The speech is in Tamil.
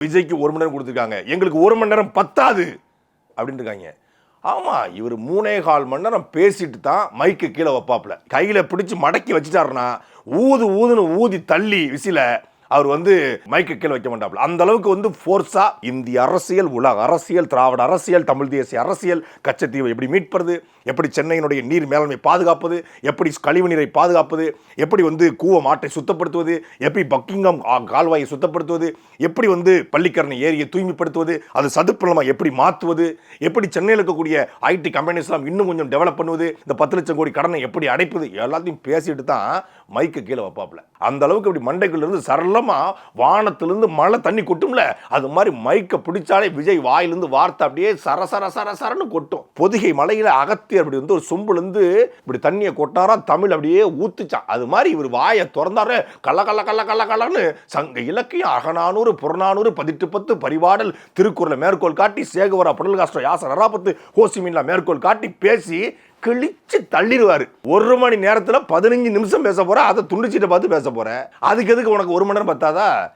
விஜய்க்கு 1 மணி நேரம் கொடுத்துருக்காங்க, எங்களுக்கு 1 மணி நேரம் பத்தாது அப்படின்னு இருக்காங்க. ஆமா, இவர் 3.25 மணி நேரம் பேசிட்டு தான் மைக்கு கீழே வைப்பாப்ல. கையில பிடிச்சு மடக்கி வச்சுட்டாருன்னா ஊதுன்னு ஊதி தள்ளி விசில அவர் மைக்கு கீழே வைக்க மாட்டாப்ல. அந்த அளவுக்கு ஃபோர்ஸா இந்திய அரசியல், உலக அரசியல், திராவிட அரசியல், தமிழ் தேசிய அரசியல், கச்சத்தீவை எப்படி மீட்பது, எப்படி சென்னையினுடைய நீர் மேலாண்மை பாதுகாப்பது, எப்படி கழிவு நீரை பாதுகாப்பது, எப்படி கூவம் ஆற்றை சுத்தப்படுத்துவது, எப்படி பக்கிங்ஹாம் கால்வாயை சுத்தப்படுத்துவது, எப்படி பள்ளிக்கரணை ஏரியை தூய்மைப்படுத்துவது, அது சதுப்பு நிலமா எப்படி மாற்றுவது, எப்படி சென்னையில் இருக்கக்கூடிய ஐடி கம்பெனிஸ்லாம் இன்னும் கொஞ்சம் டெவலப் பண்ணுவது, இந்த 10 லட்சம் கோடி கடனை எப்படி அடைப்பது, எல்லாத்தையும் பேசிட்டு தான் மைக்கு கீழே வைப்பாப்ல. அந்த அளவுக்கு இப்படி மண்டைக்குள்ள இருந்து சரளமா வானத்திலிருந்து மழை தண்ணி கொட்டும்ல, அது மாதிரி மைக்க பிடிச்சாலே விஜய் வாயிலிருந்து வார்த்தை அப்படியே சரன்னு கொட்டும். பொதிகை மலையில அகத்தியர் அப்படி ஒரு சொம்புலேருந்து இப்படி தண்ணியை கொட்டாரா, தமிழ் அப்படியே ஊத்துச்சான். அது மாதிரி இவர் வாயை திறந்தாரு, கள்ளன்னு சங்க இலக்கியம், அகநானூறு, புறநானூறு, 1810 பரிபாடல், திருக்குறளை மேற்கோள் காட்டி, சேகுவரா, புடல்காஸ்ட்ரோ, யாசர் அராபத்து, ஹோசிமின்லா மேற்கோள் காட்டி பேசி கிழிச்சு தள்ளிடுவாரு. 1 மணி நேரத்தில் 15 நிமிஷம் பேச போற, அதை துண்டிச்சிட்ட பார்த்து பேச போற. அதுக்கு எதுக்கு உனக்கு 1 மணி நேரம் பத்தாதா?